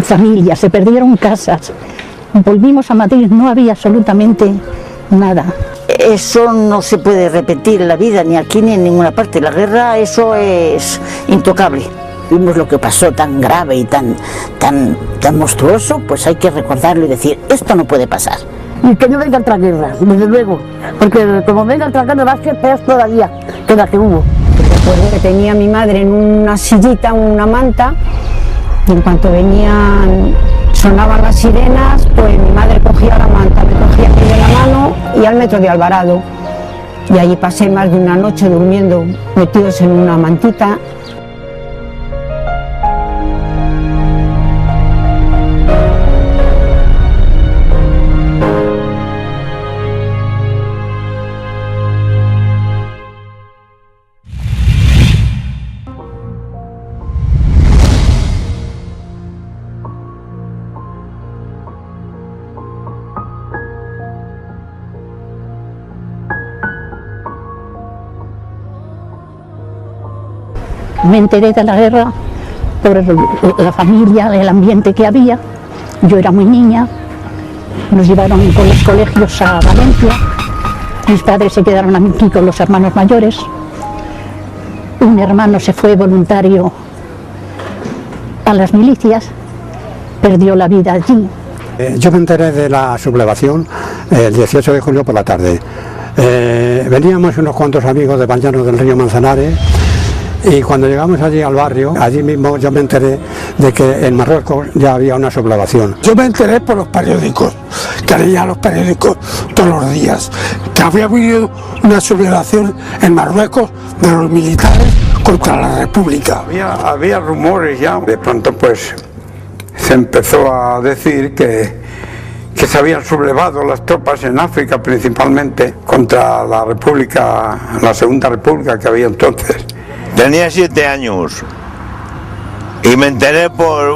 familias, se perdieron casas. Volvimos a Madrid, no había absolutamente nada. Eso no se puede repetir en la vida, ni aquí ni en ninguna parte. La guerra, eso es intocable. Vimos lo que pasó tan grave y tan monstruoso, pues hay que recordarlo y decir, esto no puede pasar. Y que no venga otra guerra, desde luego, porque como venga otra guerra va a ser peor todavía que la que hubo. Recuerdo que tenía a mi madre en una sillita, una manta, y en cuanto sonaban las sirenas, pues mi madre cogía la manta, me cogía aquí de la mano y al metro de Alvarado. Y allí pasé más de una noche durmiendo, metidos en una mantita. Me enteré de la guerra por la familia, el ambiente que había. Yo era muy niña, nos llevaron con los colegios a Valencia, mis padres se quedaron aquí con los hermanos mayores, un hermano se fue voluntario a las milicias, perdió la vida allí. Yo me enteré de la sublevación el 18 de julio por la tarde. Veníamos unos cuantos amigos de Valllanos del Río Manzanares. Y cuando llegamos allí al barrio, allí mismo yo me enteré de que en Marruecos ya había una sublevación. Yo me enteré por los periódicos, que leía los periódicos todos los días, que había habido una sublevación en Marruecos de los militares contra la República. Había rumores ya, de pronto pues se empezó a decir que se habían sublevado las tropas en África principalmente contra la República, la Segunda República que había entonces. Tenía 7 años y me enteré por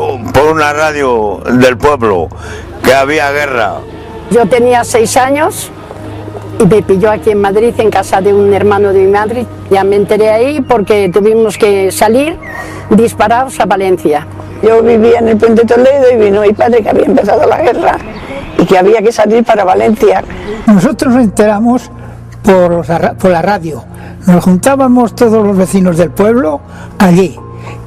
una radio del pueblo que había guerra. Yo tenía 6 años y me pilló aquí en Madrid, en casa de un hermano de mi madre. Ya me enteré ahí porque tuvimos que salir disparados a Valencia. Yo vivía en el Puente Toledo y vino mi padre que había empezado la guerra y que había que salir para Valencia. Nosotros nos enteramos por la radio. Nos juntábamos todos los vecinos del pueblo allí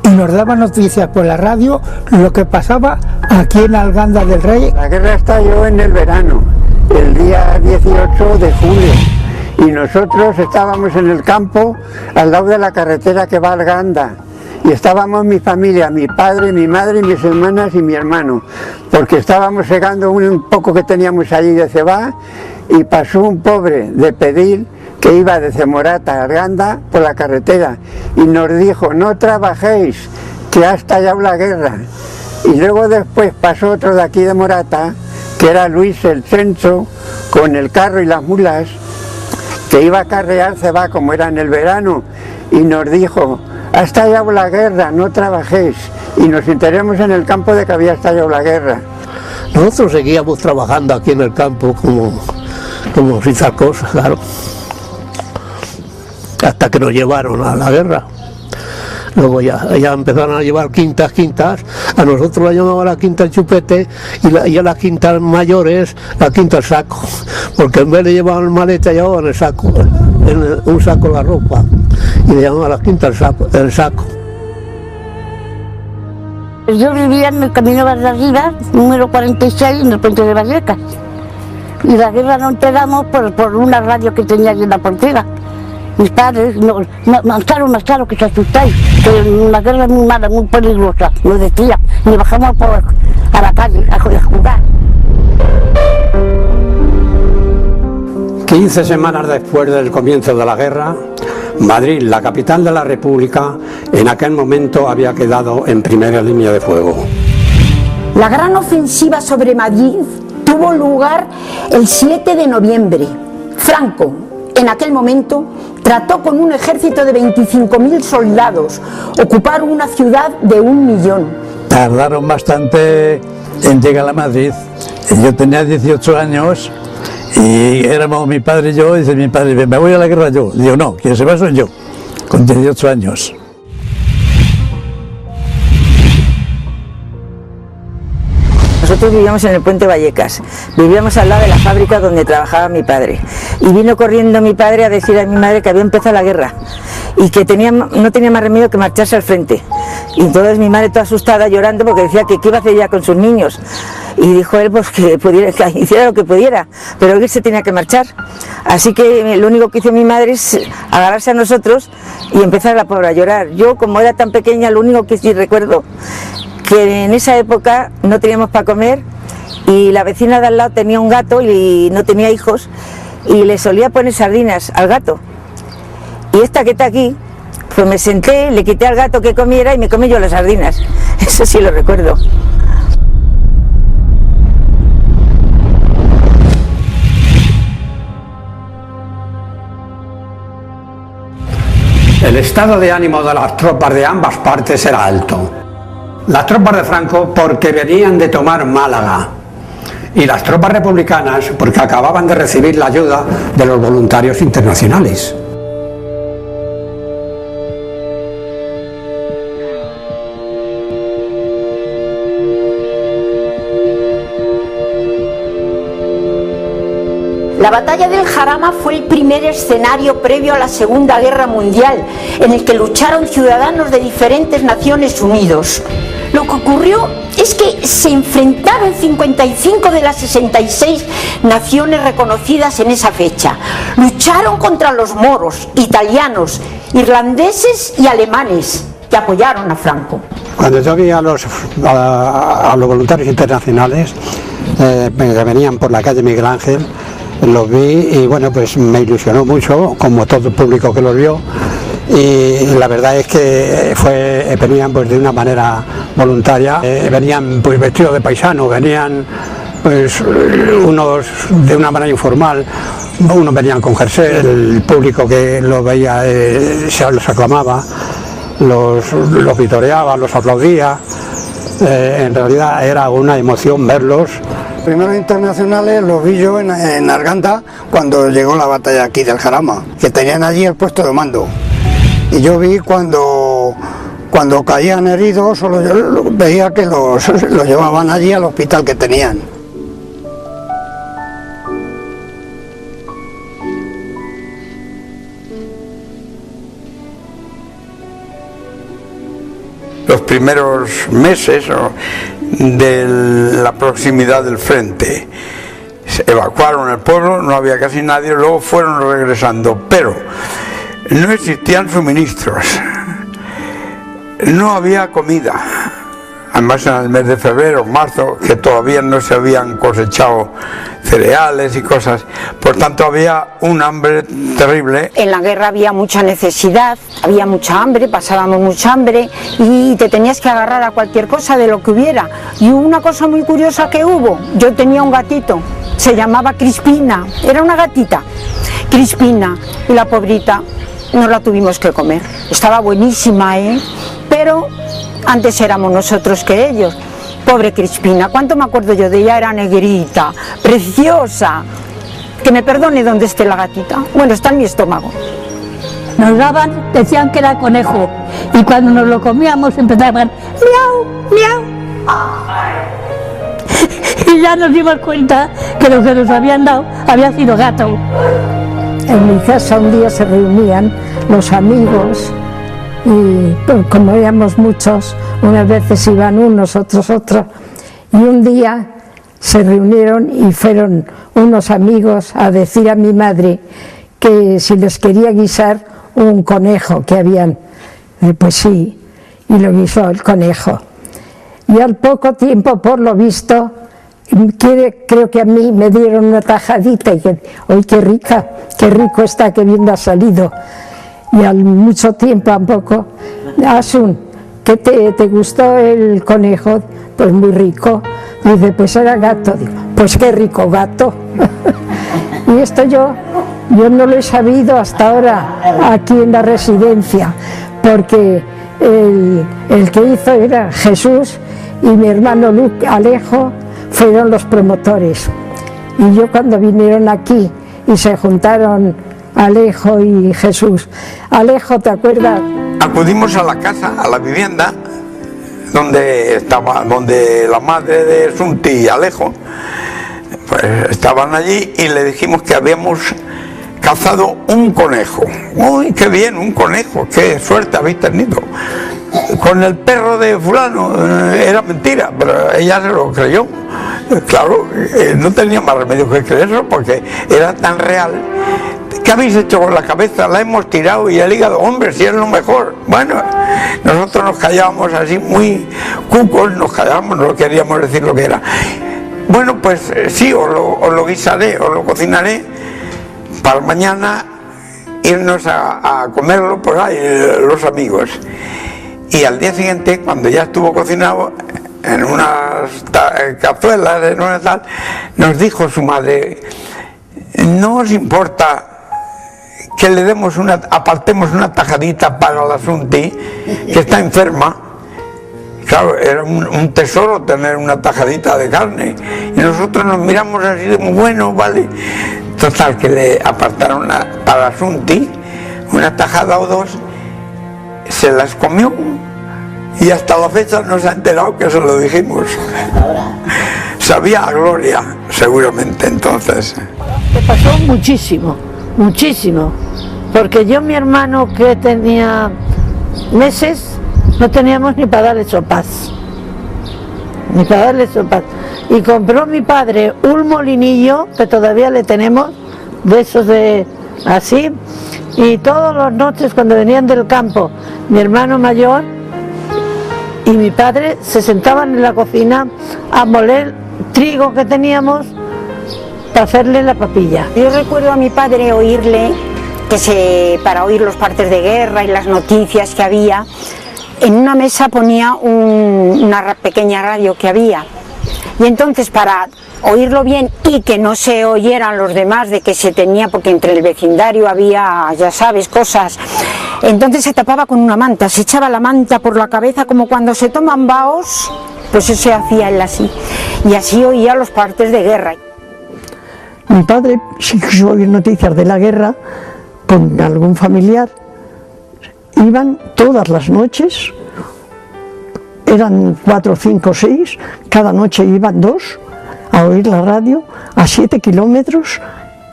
y nos daban noticias por la radio lo que pasaba aquí en Alganda del Rey. La guerra estalló en el verano, el día 18 de julio, y nosotros estábamos en el campo al lado de la carretera que va a Alganda. Y estábamos mi familia, mi padre, mi madre, mis hermanas y mi hermano, porque estábamos segando un poco que teníamos allí de cebá y pasó un pobre de pedir que iba desde Morata a Arganda por la carretera y nos dijo, no trabajéis, que ha estallado la guerra. Y luego después pasó otro de aquí de Morata, que era Luis el Censo, con el carro y las mulas, que iba a carrear cebá como era en el verano, y nos dijo, ha estallado la guerra, no trabajéis. Y nos enteramos en el campo de que había estallado la guerra. Nosotros seguíamos trabajando aquí en el campo como sin tal cosa, claro. Hasta que nos llevaron a la guerra. Luego ya empezaron a llevar quintas, a nosotros la llamaban la quinta el chupete y a las quintas mayores la quinta el saco, porque en vez de llevar el maleta llevaban el saco, un saco la ropa, y le llamaban la quinta el saco. Yo vivía en el Camino de Arriba, número 46, en el Puente de Vallecas, y la guerra nos enteramos por una radio que tenía allí en la portera. Mis padres, más claro que se asustáis, que la guerra es muy mala, muy peligrosa, nos decía, y bajamos a la calle a jugar. 15 semanas después del comienzo de la guerra, Madrid, la capital de la República, en aquel momento había quedado en primera línea de fuego. La gran ofensiva sobre Madrid tuvo lugar el 7 de noviembre. Franco, en aquel momento, trató con un ejército de 25.000 soldados ocupar una ciudad de 1 millón. Tardaron bastante en llegar a Madrid. Yo tenía 18 años y éramos mi padre y yo, y dice mi padre, me voy a la guerra yo. Digo, no, quien se va soy yo, con 18 años. Nosotros vivíamos en el Puente Vallecas, vivíamos al lado de la fábrica donde trabajaba mi padre. Y vino corriendo mi padre a decir a mi madre que había empezado la guerra y que no tenía más remedio que marcharse al frente. Y entonces mi madre toda asustada, llorando, porque decía que qué iba a hacer ya con sus niños. Y dijo él pues que hiciera lo que pudiera, pero él se tenía que marchar. Así que lo único que hizo mi madre es agarrarse a nosotros y empezar la pobre a llorar. Yo, como era tan pequeña, lo único que sí recuerdo que en esa época no teníamos para comer y la vecina de al lado tenía un gato y no tenía hijos y le solía poner sardinas al gato. Y esta que está aquí, pues me senté, le quité al gato que comiera y me comí yo las sardinas. Eso sí lo recuerdo. El estado de ánimo de las tropas de ambas partes era alto. Las tropas de Franco porque venían de tomar Málaga y las tropas republicanas porque acababan de recibir la ayuda de los voluntarios internacionales. La batalla del Jarama fue el primer escenario previo a la Segunda Guerra Mundial, en el que lucharon ciudadanos de diferentes naciones unidos. Lo que ocurrió es que se enfrentaron 55 de las 66 naciones reconocidas en esa fecha. Lucharon contra los moros, italianos, irlandeses y alemanes, que apoyaron a Franco. Cuando yo vi a los voluntarios internacionales que venían por la calle Miguel Ángel, los vi y bueno, pues me ilusionó mucho, como todo el público que los vio, y la verdad es que venían pues de una manera voluntaria, venían pues vestidos de paisano, venían pues unos de una manera informal, unos venían con jersey, el público que los veía los aclamaba, los vitoreaba, los aplaudía, en realidad era una emoción verlos. Los primeros internacionales los vi yo en Arganda cuando llegó la batalla aquí del Jarama, que tenían allí el puesto de mando. Y yo vi cuando caían heridos, solo veía que los llevaban allí al hospital que tenían. Los primeros meses de la proximidad del frente se evacuaron el pueblo, no había casi nadie, luego fueron regresando, pero no existían suministros, no había comida. Además en el mes de febrero, marzo, que todavía no se habían cosechado cereales y cosas, por tanto había un hambre terrible. En la guerra había mucha necesidad, había mucha hambre, pasábamos mucha hambre y te tenías que agarrar a cualquier cosa de lo que hubiera. Y una cosa muy curiosa que hubo, yo tenía un gatito, se llamaba Crispina, era una gatita, Crispina, y la pobrita no la tuvimos que comer. Estaba buenísima, pero antes éramos nosotros que ellos. Pobre Crispina, cuánto me acuerdo yo de ella, era negrita, preciosa. Que me perdone donde esté la gatita. Bueno, está en mi estómago. Nos daban, decían que era conejo, y cuando nos lo comíamos empezaban miau, miau. Y ya nos dimos cuenta que lo que nos habían dado había sido gato. En mi casa un día se reunían los amigos y pues, como éramos muchos, unas veces iban unos, otros, y un día se reunieron y fueron unos amigos a decir a mi madre que si les quería guisar un conejo que habían, pues sí, y lo guisó el conejo. Y al poco tiempo, por lo visto, creo que a mí me dieron una tajadita y que, ¡ay, qué rica! ¡Qué rico está, qué bien ha salido! Y al mucho tiempo, a poco, Asun, ¿qué te gustó el conejo? Pues muy rico. Dice, pues era gato. Digo, pues qué rico gato. Y esto yo no lo he sabido hasta ahora aquí en la residencia, porque el que hizo era Jesús y mi hermano Alejo fueron los promotores. Y yo cuando vinieron aquí y se juntaron Alejo y Jesús. Alejo, ¿te acuerdas? Acudimos a la casa, a la vivienda donde la madre de Sunti y Alejo, pues estaban allí, y le dijimos que habíamos cazado un conejo. ¡Uy, qué bien, un conejo! ¡Qué suerte habéis tenido! Con el perro de fulano, era mentira, pero ella se lo creyó. Claro, no tenía más remedio que creerlo, porque era tan real. ¿Qué habéis hecho con la cabeza? La hemos tirado, y el hígado, hombre, si es lo mejor. Bueno, nosotros nos callábamos así, muy cucos, nos callábamos, no queríamos decir lo que era. Bueno, pues sí, os lo guisaré, os lo cocinaré, para mañana irnos a comerlo por ahí, los amigos. Y al día siguiente, cuando ya estuvo cocinado, en unas cazuelas, en una tal, nos dijo su madre: ¿no os importa que le demos apartemos una tajadita para la Sunti, que está enferma? Claro, era un tesoro tener una tajadita de carne, y nosotros nos miramos así de bueno, vale. Total, que le apartaron para la Sunti una tajada o dos, se las comió, y hasta la fecha no se ha enterado que se lo dijimos. Sabía a gloria, seguramente, entonces. Me pasó muchísimo, muchísimo, porque yo, mi hermano, que tenía meses, no teníamos ni para darle sopas, y compró mi padre un molinillo, que todavía le tenemos, de esos de así, y todas las noches cuando venían del campo, mi hermano mayor y mi padre se sentaban en la cocina a moler trigo que teníamos para hacerle la papilla. Yo recuerdo a mi padre oírle, para oír los partes de guerra y las noticias que había, en una mesa ponía una pequeña radio que había, y entonces, para oírlo bien y que no se oyeran los demás de que se tenía, porque entre el vecindario había, ya sabes, cosas, entonces se tapaba con una manta, se echaba la manta por la cabeza, como cuando se toman vaos, pues eso se hacía él así, y así oía los partes de guerra. Mi padre, si quiso oír noticias de la guerra con algún familiar, iban todas las noches, eran 4, 5, 6, cada noche iban 2 a oír la radio a 7 kilómetros,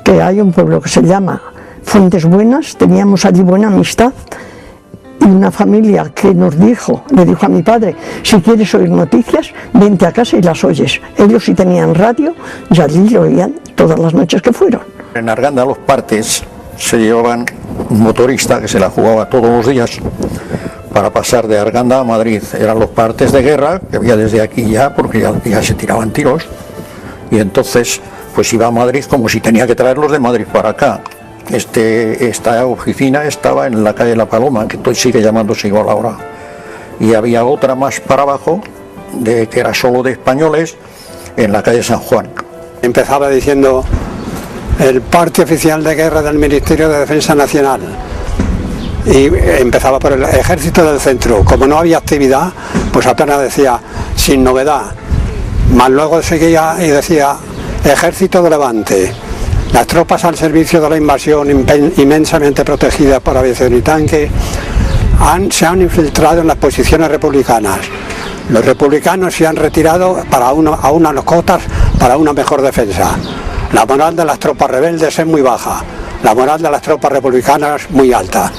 que hay un pueblo que se llama Fuentes Buenas. Teníamos allí buena amistad, y una familia que le dijo a mi padre: si quieres oír noticias, vente a casa y las oyes. Ellos sí tenían radio, y allí lo oían todas las noches que fueron. En Arganda los partes se llevaban un motorista que se la jugaba todos los días para pasar de Arganda a Madrid. Eran los partes de guerra que había desde aquí ya, porque ya se tiraban tiros, y entonces pues iba a Madrid como si tenía que traerlos de Madrid para acá. Esta oficina estaba en la calle La Paloma, que sigue llamándose igual ahora, y había otra más para abajo, que era solo de españoles, en la calle San Juan. Empezaba diciendo: el parte oficial de guerra del Ministerio de Defensa Nacional, y empezaba por el Ejército del Centro. Como no había actividad, pues apenas decía sin novedad, más luego seguía y decía Ejército de Levante, las tropas al servicio de la invasión, inmensamente protegidas por aviación y tanque, se han infiltrado en las posiciones republicanas. Los republicanos se han retirado a unas cotas para una mejor defensa. La moral de las tropas rebeldes es muy baja, la moral de las tropas republicanas muy alta.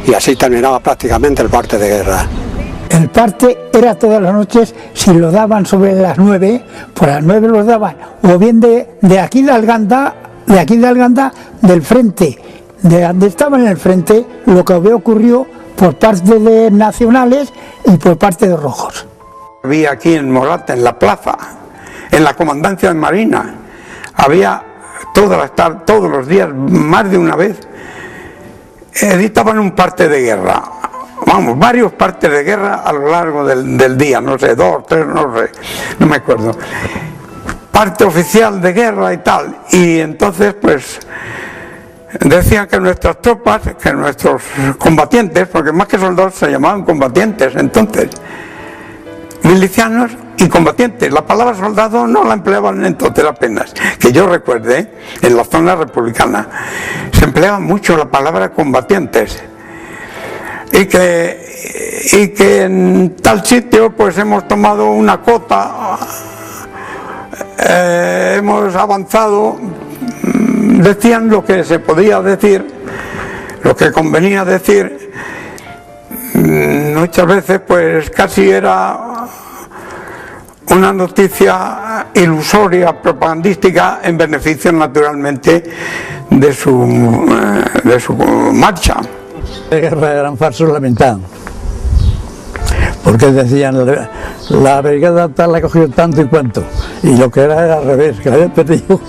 Y así terminaba prácticamente el parte de guerra. El parte era todas las noches, si lo daban sobre las 9, por las 9 los daban, o bien de aquí de Arganda, del frente, de donde estaba en el frente, lo que había ocurrido por parte de nacionales y por parte de rojos. Había aquí en Morata, en la plaza, en la comandancia de Marina, había todos los días, más de una vez, editaban un parte de guerra, vamos, varios partes de guerra a lo largo del día, no sé, 2, 3, no sé, no me acuerdo, parte oficial de guerra y tal. Y entonces pues decían que nuestras tropas, que nuestros combatientes, porque más que soldados se llamaban combatientes entonces, milicianos y combatientes. La palabra soldado no la empleaban entonces apenas, que yo recuerde, en la zona republicana se empleaba mucho la palabra combatientes, y que que en tal sitio pues hemos tomado una cota, hemos avanzado, decían lo que se podía decir, lo que convenía decir. Muchas veces pues casi era una noticia ilusoria, propagandística, en beneficio naturalmente de su marcha. La guerra eran falsos la mitad, porque decían la brigada tal la cogió tanto y cuanto, y lo que era al revés, que la habían perdido,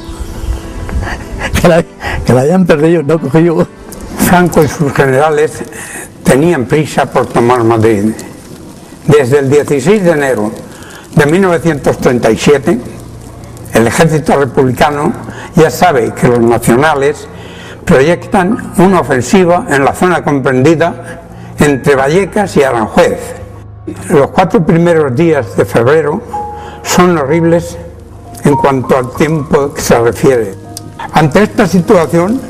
que la habían perdido, no cogido. Franco y sus generales tenían prisa por tomar Madrid. Desde el 16 de enero de 1937, el ejército republicano ya sabe que los nacionales proyectan una ofensiva en la zona comprendida entre Vallecas y Aranjuez. Los 4 primeros días de febrero son horribles en cuanto al tiempo que se refiere. Ante esta situación,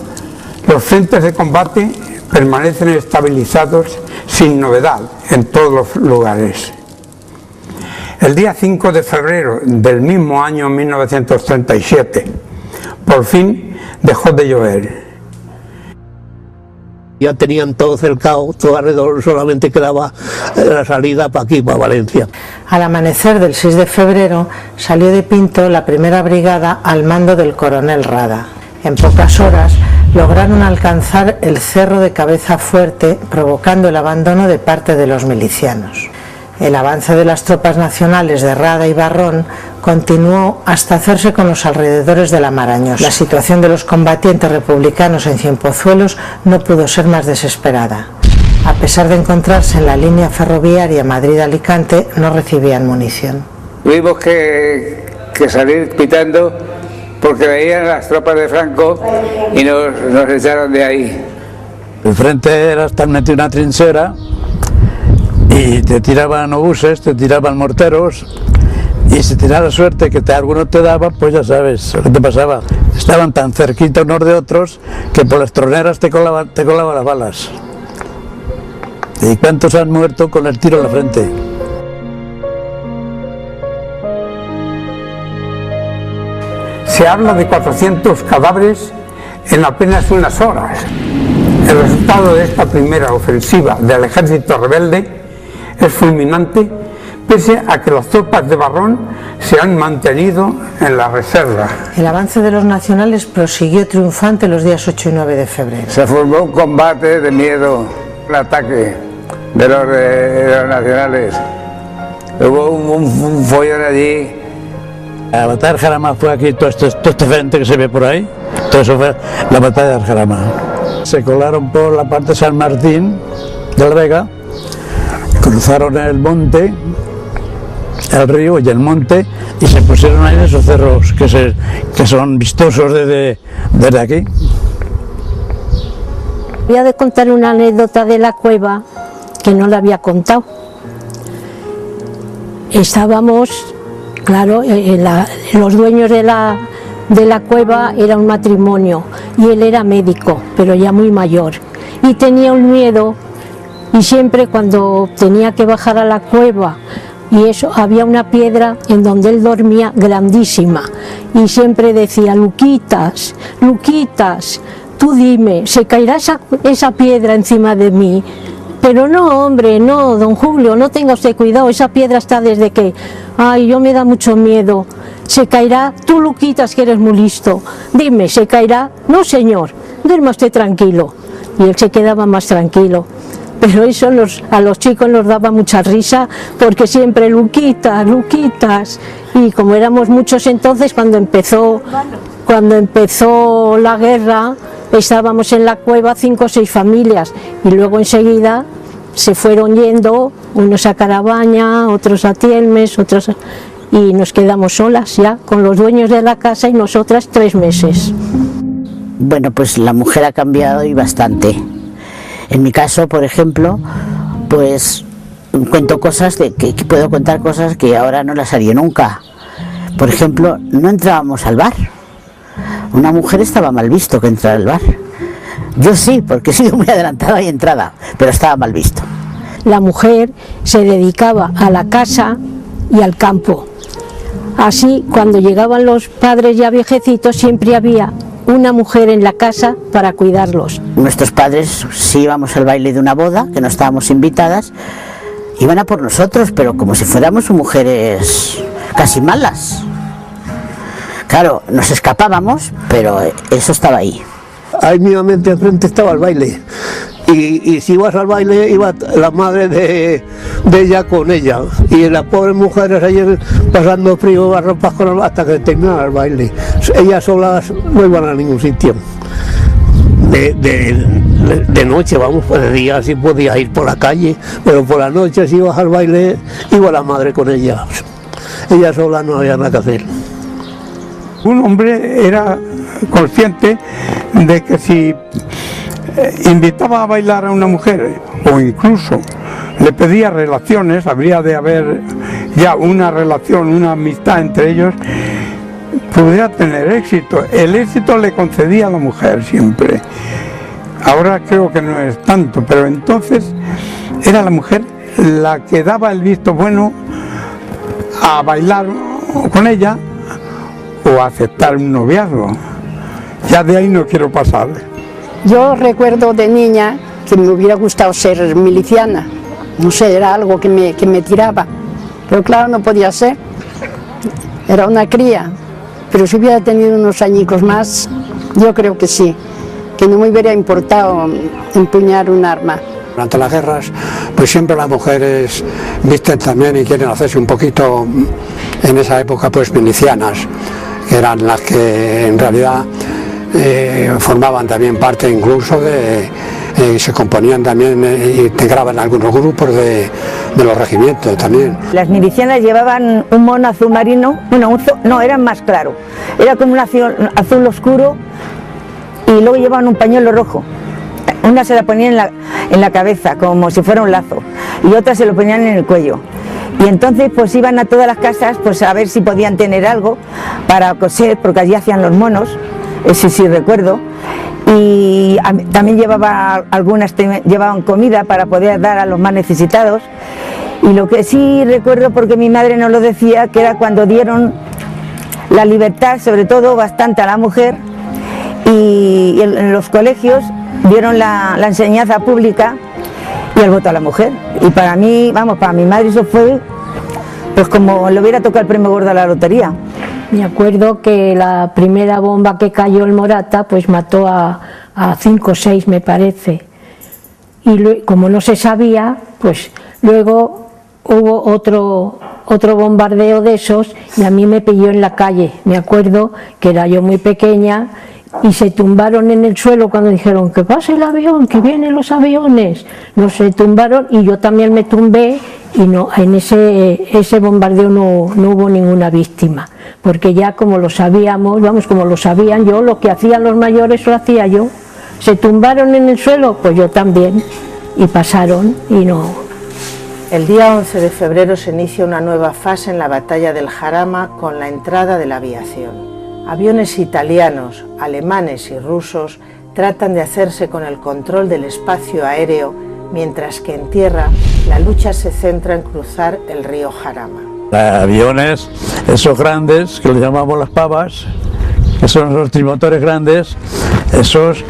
los frentes de combate permanecen estabilizados sin novedad en todos los lugares. El día 5 de febrero del mismo año 1937, por fin dejó de llover. Ya tenían todo cercado, todo alrededor, solamente quedaba la salida para aquí, para Valencia. Al amanecer del 6 de febrero salió de Pinto la primera brigada al mando del coronel Rada. En pocas horas lograron alcanzar el cerro de Cabeza Fuerte, provocando el abandono de parte de los milicianos. El avance de las tropas nacionales de Rada y Barrón continuó hasta hacerse con los alrededores de la Marañosa. La situación de los combatientes republicanos en Cienpozuelos no pudo ser más desesperada. A pesar de encontrarse en la línea ferroviaria Madrid-Alicante, no recibían munición. Tuvimos que salir pitando porque veían las tropas de Franco y nos echaron de ahí. El frente era estar metido en una trinchera y te tiraban obuses, te tiraban morteros, y si tenías la suerte que algunos te daban, pues ya sabes lo que te pasaba. Estaban tan cerquita unos de otros que por las troneras te colaban las balas. ¿Y cuántos han muerto con el tiro en la frente? Se habla de 400 cadáveres en apenas unas horas. El resultado de esta primera ofensiva del ejército rebelde es fulminante, pese a que las tropas de Barrón se han mantenido en la reserva. El avance de los nacionales prosiguió triunfante los días 8 y 9 de febrero. Se formó un combate de miedo, el ataque de los nacionales. Hubo un follón allí. La batalla del Jarama fue aquí, todo este frente que se ve por ahí, todo eso fue la batalla del Jarama. Se colaron por la parte de San Martín de la Vega, cruzaron el monte, el río y el monte, y se pusieron ahí en esos cerros que son vistosos desde aquí. Voy a contar una anécdota de la cueva que no la había contado. Estábamos, claro, los dueños de la cueva era un matrimonio y él era médico, pero ya muy mayor, y tenía un miedo, y siempre cuando tenía que bajar a la cueva y eso, había una piedra en donde él dormía grandísima, y siempre decía: Luquitas, Luquitas, tú dime, ¿se caerá esa piedra encima de mí? Pero no, hombre, no, don Julio, no tenga usted cuidado, esa piedra está desde que... Ay, yo me da mucho miedo. ¿Se caerá? Tú, Luquitas, que eres muy listo. Dime, ¿se caerá? No, señor, duerma usted tranquilo. Y él se quedaba más tranquilo. Pero eso a los chicos nos daba mucha risa, porque siempre Luquitas, Luquitas. Y como éramos muchos entonces, cuando empezó la guerra, estábamos en la cueva 5 o 6 familias, y luego enseguida se fueron yendo, unos a Carabaña, otros a Tielmes, otros y nos quedamos solas ya, con los dueños de la casa y nosotras 3 meses. Bueno, pues la mujer ha cambiado y bastante. En mi caso, por ejemplo, pues cuento cosas que puedo contar cosas que ahora no las haría nunca. Por ejemplo, no entrábamos al bar. Una mujer estaba mal visto que entrara al bar. Yo sí, porque he sido muy adelantada y entrada, pero estaba mal visto. la mujer se dedicaba a la casa y al campo. Así, cuando llegaban los padres ya viejecitos, siempre había una mujer en la casa para cuidarlos. Nuestros padres, si íbamos al baile de una boda, que no estábamos invitadas, iban a por nosotros, pero como si fuéramos mujeres casi malas. Claro, nos escapábamos, pero eso estaba ahí. Ahí mismamente enfrente estaba el baile. Y si ibas al baile, iba la madre de ella con ella. Y las pobres mujeres ayer pasando frío, las ropas con hasta que terminaba el baile. Ellas solas no iban a ningún sitio. De noche, vamos, pues de día sí podías ir por la calle, pero por la noche si ibas al baile, iba la madre con ella. Ella sola no había nada que hacer. Un hombre era consciente de que si invitaba a bailar a una mujer o incluso le pedía relaciones, habría de haber ya una relación, una amistad entre ellos, pudiera tener éxito. El éxito le concedía a la mujer siempre. Ahora creo que no es tanto, pero entonces era la mujer la que daba el visto bueno a bailar con ella o a aceptar un noviazgo. Ya de ahí no quiero pasar. Yo recuerdo de niña que me hubiera gustado ser miliciana. No sé, era algo que me tiraba. Pero claro, no podía ser. Era una cría. Pero si hubiera tenido unos añicos más, yo creo que sí. Que no me hubiera importado empuñar un arma. Durante las guerras, pues siempre las mujeres visten también y quieren hacerse un poquito, en esa época, pues milicianas, que eran las que en realidad formaban también parte incluso de, se componían también, integraban algunos grupos de los regimientos también. Las milicianas llevaban un mono azul marino, bueno, no, eran más claro, era como un azul oscuro y luego llevaban un pañuelo rojo. Una se la ponían en la cabeza como si fuera un lazo y otra se lo ponían en el cuello. Y entonces pues iban a todas las casas pues a ver si podían tener algo para coser, porque allí hacían los monos, ese sí recuerdo. Y también llevaban comida para poder dar a los más necesitados. Y lo que sí recuerdo, porque mi madre nos lo decía, que era cuando dieron la libertad, sobre todo bastante a la mujer, y en los colegios dieron la enseñanza pública y el voto a la mujer. Y para mí, vamos, para mi madre eso fue pues como le hubiera tocado el premio gordo a la lotería. Me acuerdo que la primera bomba que cayó en Morata pues mató a 5 o 6 me parece, y como no se sabía, pues luego hubo otro bombardeo de esos y a mí me pilló en la calle. Me acuerdo que era yo muy pequeña y se tumbaron en el suelo cuando dijeron que pase el avión, que vienen los aviones. No, se tumbaron y yo también me tumbé y no, en ese bombardeo no hubo ninguna víctima, porque ya como lo sabíamos, vamos, como lo sabían, yo lo que hacían los mayores lo hacía yo. Se tumbaron en el suelo, pues yo también, y pasaron y no. El día 11 de febrero se inicia una nueva fase en la batalla del Jarama con la entrada de la aviación. Aviones italianos, alemanes y rusos tratan de hacerse con el control del espacio aéreo, mientras que en tierra la lucha se centra en cruzar el río Jarama. Aviones, esos grandes, que los llamamos las pavas, que son los trimotores grandes, esos,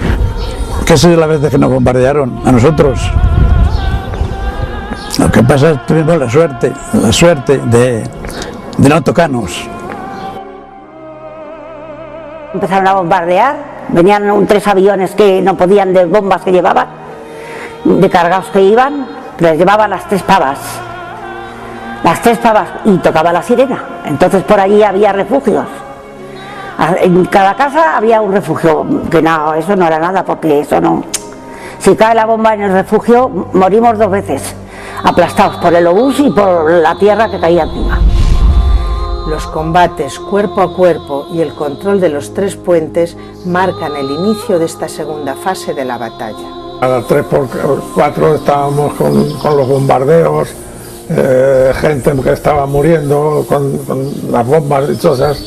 que esa es la vez que nos bombardearon a nosotros. Lo que pasa es que tuvimos la suerte de no tocarnos. Empezaron a bombardear, venían 3 aviones que no podían, de bombas que llevaban, de cargados que iban, les llevaban las 3 pavas. Las 3 pavas y tocaba la sirena. Entonces por allí había refugios. En cada casa había un refugio, que no, eso no era nada, porque eso no. Si cae la bomba en el refugio, morimos 2 veces, aplastados por el obús y por la tierra que caía encima. Los combates cuerpo a cuerpo y el control de los 3 puentes marcan el inicio de esta segunda fase de la batalla. A las 3 por 4 estábamos con los bombardeos, gente que estaba muriendo con las bombas dichosas,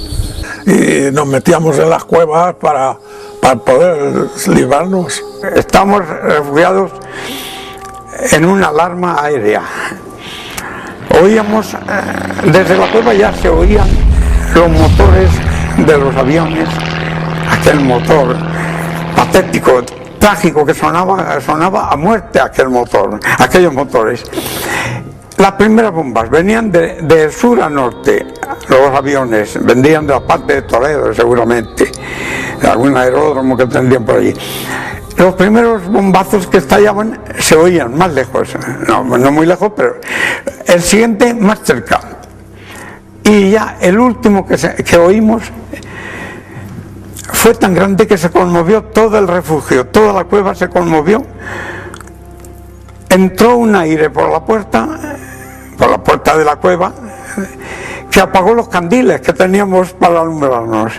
y nos metíamos en las cuevas para poder librarnos. Estamos refugiados en una alarma aérea. Oíamos, desde la cueva ya se oían los motores de los aviones, aquel motor patético, trágico que sonaba a muerte aquellos motores. Las primeras bombas venían de sur a norte, los aviones, vendrían de la parte de Toledo seguramente, de algún aeródromo que tendrían por allí. Los primeros bombazos que estallaban se oían más lejos, no muy lejos, pero el siguiente más cerca. Y ya el último que oímos fue tan grande que se conmovió todo el refugio, toda la cueva se conmovió. Entró un aire por la puerta de la cueva, que apagó los candiles que teníamos para alumbrarnos,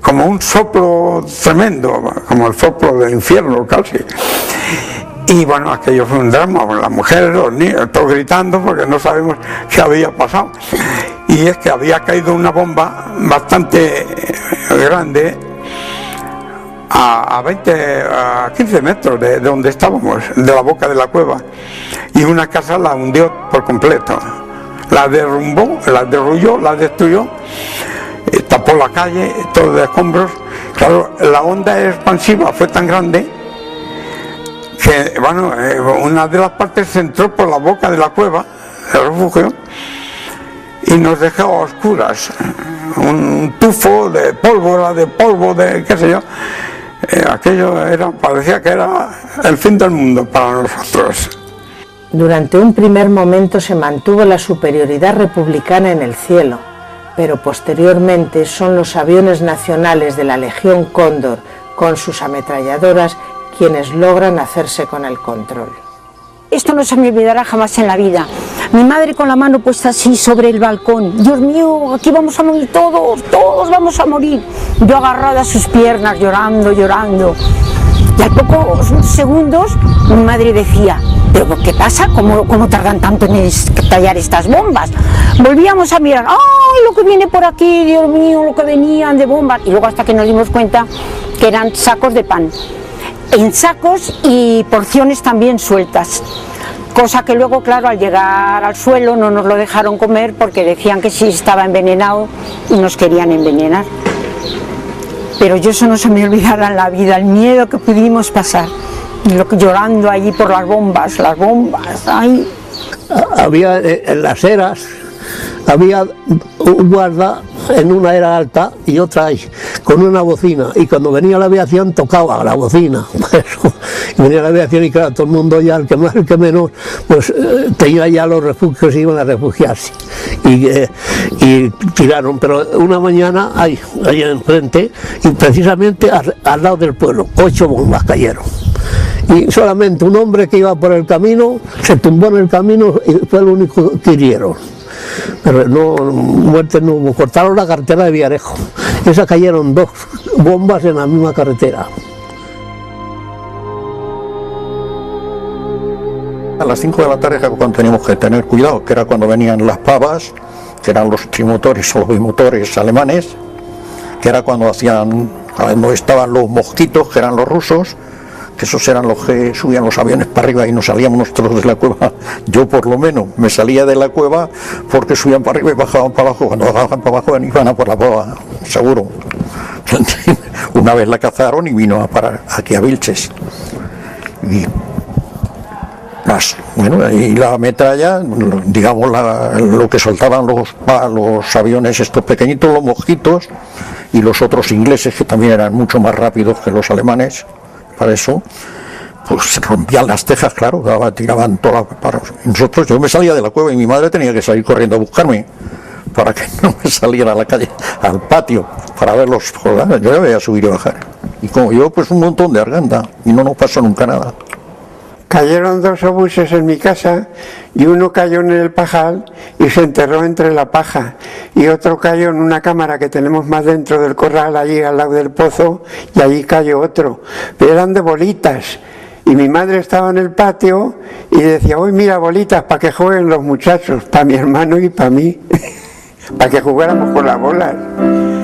como un soplo tremendo, como el soplo del infierno casi. Y bueno, aquello fue un drama, las mujeres, los niños, todos gritando porque no sabemos qué había pasado. Y es que había caído una bomba bastante grande a 15 metros de donde estábamos, de la boca de la cueva, y una casa la hundió por completo, la derrumbó, la derrulló, la destruyó, tapó la calle, todo de escombros. Claro, la onda expansiva fue tan grande que, bueno, una de las partes se entró por la boca de la cueva, del refugio, y nos dejó a oscuras, un tufo de pólvora, de polvo, de qué sé yo. Aquello parecía que era el fin del mundo para nosotros. Durante un primer momento se mantuvo la superioridad republicana en el cielo, pero posteriormente son los aviones nacionales de la Legión Cóndor con sus ametralladoras quienes logran hacerse con el control. Esto no se me olvidará jamás en la vida. Mi madre con la mano puesta así sobre el balcón. Dios mío, aquí vamos a morir todos, todos vamos a morir. Yo agarrada a sus piernas, llorando, llorando. Y al pocos segundos mi madre decía, ¿pero qué pasa? ¿Cómo tardan tanto en estallar estas bombas? Volvíamos a mirar, ¡ay, lo que viene por aquí, Dios mío, lo que venían de bombas! Y luego hasta que nos dimos cuenta que eran sacos de pan. En sacos y porciones también sueltas, cosa que luego, claro, al llegar al suelo no nos lo dejaron comer porque decían que sí estaba envenenado y nos querían envenenar. Pero yo eso no se me olvidará en la vida, el miedo que pudimos pasar, llorando allí por las bombas, ay. Había en las eras, había un guarda en una era alta y otra ahí, con una bocina, y cuando venía la aviación tocaba la bocina, y venía la aviación y claro, todo el mundo ya, el que más, el que menos, pues tenía ya los refugios y iban a refugiarse, y tiraron, pero una mañana ahí enfrente, y precisamente al lado del pueblo, 8 bombas cayeron. Y solamente un hombre que iba por el camino se tumbó en el camino y fue el único que hirieron. Pero no, muertes no hubo. Cortaron la carretera de Villarejo. Esa cayeron 2 bombas en la misma carretera. A las 5 de la tarde cuando teníamos que tener cuidado, que era cuando venían las pavas, que eran los trimotores o los bimotores alemanes, que era cuando estaban los mosquitos, que eran los rusos, que esos eran los que subían los aviones para arriba y nos salíamos nosotros de la cueva. Yo por lo menos me salía de la cueva porque subían para arriba y bajaban para abajo. Cuando bajaban para abajo iban a por la pava, seguro. Una vez la cazaron y vino a parar aquí a Vilches. Y bueno, y la metralla, digamos lo que soltaban los aviones estos pequeñitos, los mosquitos, y los otros ingleses que también eran mucho más rápidos que los alemanes. Para eso, pues se rompían las tejas, claro, tiraban todas para nosotros. Yo me salía de la cueva y mi madre tenía que salir corriendo a buscarme para que no me saliera a la calle, al patio, para verlos. Yo ya veía subir y bajar. Y como yo, pues un montón de arganda y no nos pasó nunca nada. Cayeron 2 obuses en mi casa y uno cayó en el pajal y se enterró entre la paja, y otro cayó en una cámara que tenemos más dentro del corral, allí al lado del pozo, y allí cayó otro, pero eran de bolitas, y mi madre estaba en el patio y decía, uy, mira, bolitas para que jueguen los muchachos, para mi hermano y para mí, para que jugáramos con las bolas.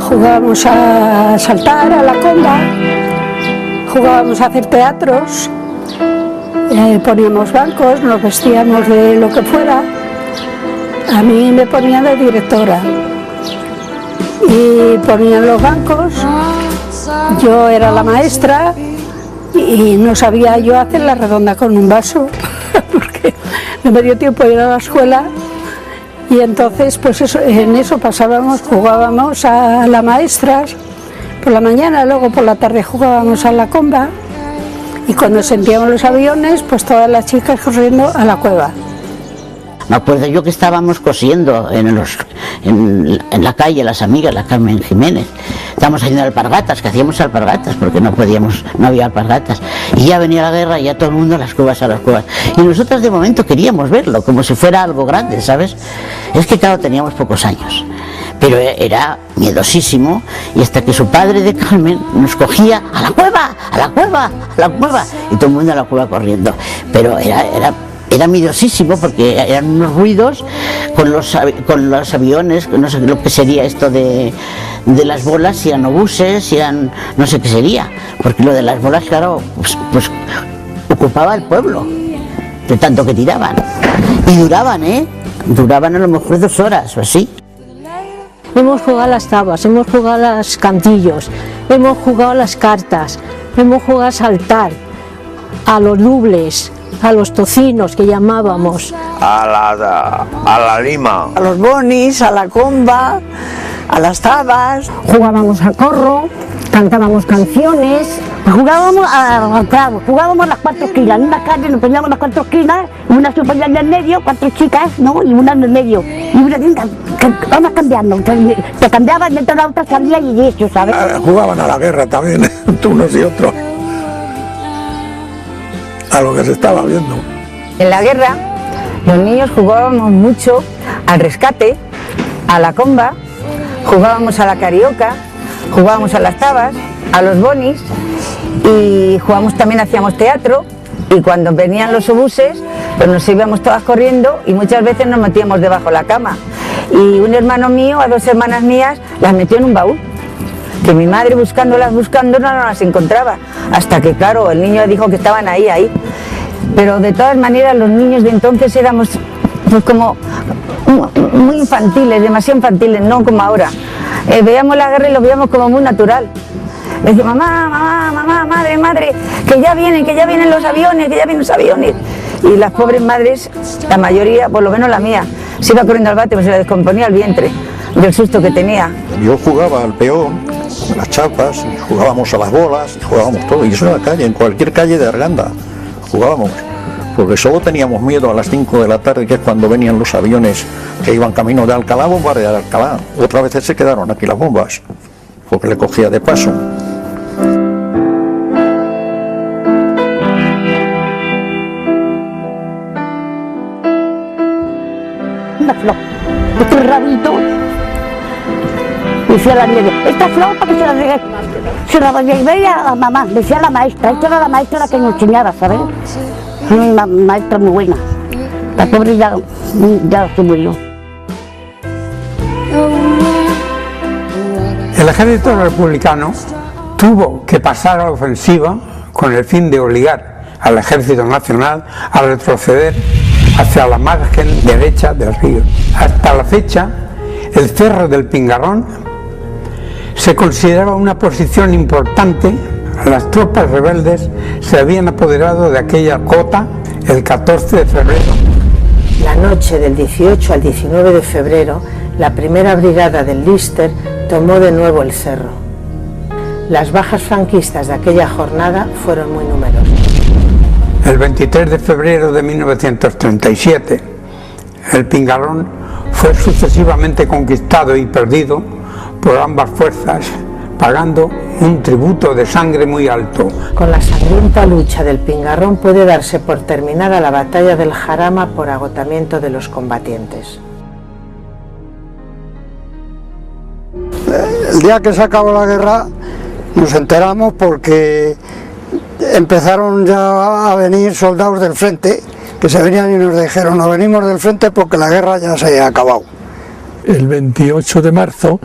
Jugábamos a saltar, a la comba, jugábamos a hacer teatros. Poníamos bancos, nos vestíamos de lo que fuera. A mí me ponían de directora y ponían los bancos. Yo era la maestra y no sabía yo hacer la redonda con un vaso porque no me dio tiempo de ir a la escuela. Y entonces, pues eso, en eso pasábamos, jugábamos a las maestras por la mañana, luego por la tarde jugábamos a la comba y cuando sentíamos los aviones, pues todas las chicas corriendo a la cueva. Me acuerdo yo que estábamos cosiendo en la calle, las amigas, la Carmen Jiménez. Estábamos haciendo alpargatas, que hacíamos alpargatas, porque no había alpargatas. Y ya venía la guerra y ya todo el mundo a las cuevas. Y nosotros de momento queríamos verlo, como si fuera algo grande, ¿sabes? Es que claro, teníamos pocos años. Pero era miedosísimo, y hasta que su padre de Carmen nos cogía a la cueva, a la cueva, a la cueva, y todo el mundo a la cueva corriendo. Pero era miedosísimo porque eran unos ruidos con los aviones, no sé lo que sería esto de las bolas, si eran obuses, si eran, no sé qué sería, porque lo de las bolas, claro, pues ocupaba el pueblo, de tanto que tiraban. Y duraban a lo mejor 2 horas o así. Hemos jugado a las tabas, hemos jugado a los cantillos, hemos jugado a las cartas, hemos jugado a saltar, a los nubles, a los tocinos que llamábamos. A la lima. A los bonis, a la comba, a las tabas. Jugábamos al corro, cantábamos canciones. Jugábamos a clavo, jugábamos las 4 esquinas, en una calle nos poníamos las 4 esquinas, una se ponía en el medio, 4 chicas, ¿no? Y una en el medio. Y una vamos cambiando, te cambiaban dentro de la otra salía y eso, ¿sabes? Jugaban a la guerra también, unos y otros, a lo que se estaba viendo. En la guerra los niños jugábamos mucho al rescate, a la comba, jugábamos a la carioca, jugábamos a las tabas, a los bonis y jugábamos también, hacíamos teatro, y cuando venían los obuses pues nos íbamos todas corriendo y muchas veces nos metíamos debajo de la cama, y un hermano mío a 2 hermanas mías las metió en un baúl, que mi madre buscándolas no las encontraba, hasta que claro, el niño dijo que estaban ahí. Pero de todas maneras los niños de entonces éramos pues como muy infantiles, demasiado infantiles, no como ahora. Veíamos la guerra y lo veíamos como muy natural. Decía, mamá, madre, que ya vienen los aviones, Y las pobres madres, la mayoría, por lo menos la mía, se iba corriendo al bate, pues se le descomponía el vientre del susto que tenía. Yo jugaba al peón, con las chapas, y jugábamos a las bolas, y jugábamos todo, y eso en la calle, en cualquier calle de Arganda, jugábamos. Porque solo teníamos miedo a las 5 de la tarde, que es cuando venían los aviones que iban camino de Alcalá a bombardear Alcalá. Otras veces se quedaron aquí las bombas, porque le cogía de paso. Una flor, este rabito, decía la niña, esta flor para que se la regué a mamá, decía la maestra, esta era la maestra la que nos enseñaba, ¿sabes? Una maestra muy buena, la pobre ya se murió. El ejército republicano tuvo que pasar a la ofensiva con el fin de obligar al ejército nacional a retroceder hacia la margen derecha del río. Hasta la fecha, el Cerro del Pingarrón se consideraba una posición importante. Las tropas rebeldes se habían apoderado de aquella cota el 14 de febrero. La noche del 18 al 19 de febrero, la primera brigada del Lister tomó de nuevo el cerro. Las bajas franquistas de aquella jornada fueron muy numerosas. El 23 de febrero de 1937, el Pingarrón fue sucesivamente conquistado y perdido por ambas fuerzas, pagando un tributo de sangre muy alto. Con la sangrienta lucha del Pingarrón puede darse por terminada la batalla del Jarama por agotamiento de los combatientes. El día que se acabó la guerra nos enteramos porque empezaron ya a venir soldados del frente, que se venían y nos dijeron, no venimos del frente porque la guerra ya se ha acabado. El 28 de marzo,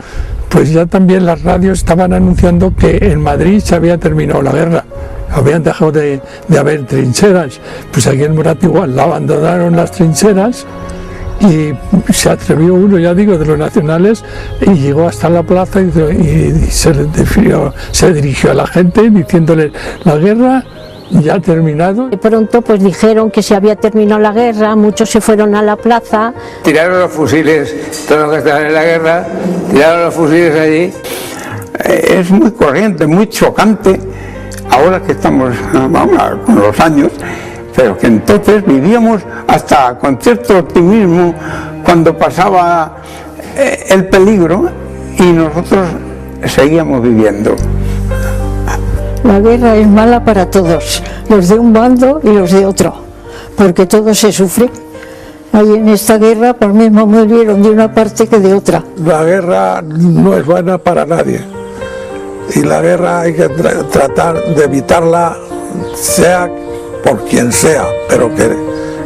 pues ya también las radios estaban anunciando que en Madrid se había terminado la guerra habían dejado de haber trincheras. Pues aquí en Morat igual, la abandonaron las trincheras y se atrevió uno, ya digo, de los nacionales, y llegó hasta la plaza y se dirigió a la gente diciéndole: la guerra ya ha terminado. De pronto pues dijeron que se había terminado la guerra, muchos se fueron a la plaza. Tiraron los fusiles, todos los que estaban en la guerra, tiraron los fusiles allí. Es muy corriente, muy chocante, ahora que estamos, vamos, con los años, pero que entonces vivíamos hasta con cierto optimismo cuando pasaba el peligro y nosotros seguíamos viviendo. La guerra es mala para todos, los de un bando y los de otro, porque todo se sufre. Ahí en esta guerra por mismo murieron de una parte que de otra. La guerra no es buena para nadie y la guerra hay que tratar de evitarla, sea por quien sea, pero que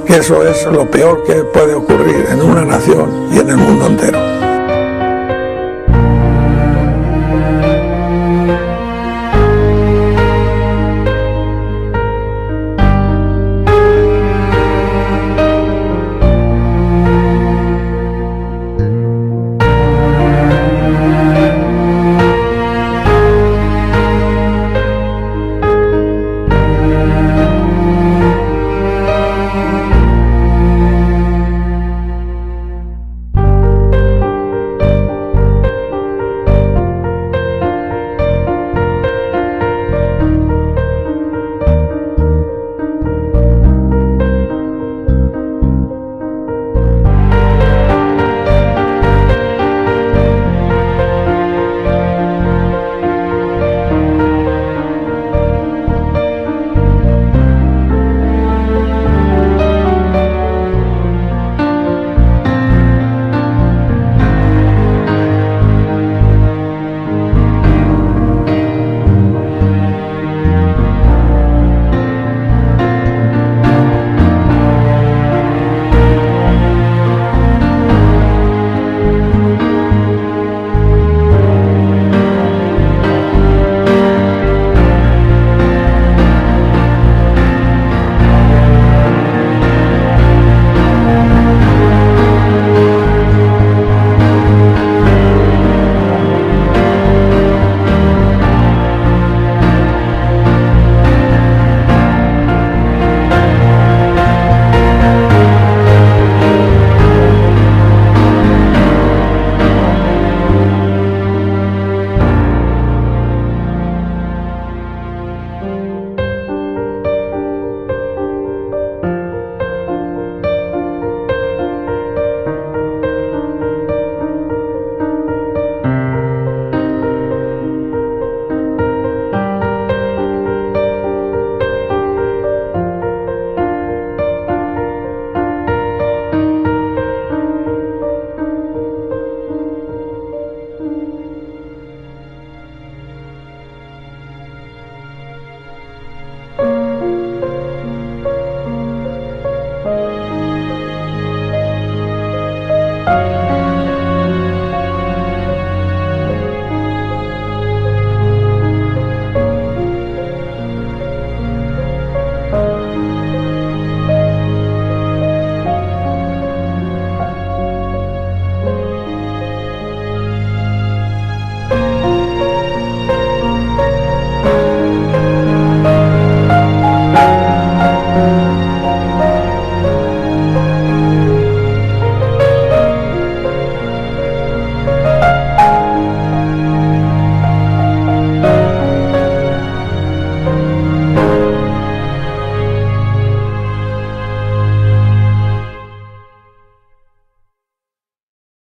eso es lo peor que puede ocurrir en una nación y en el mundo entero.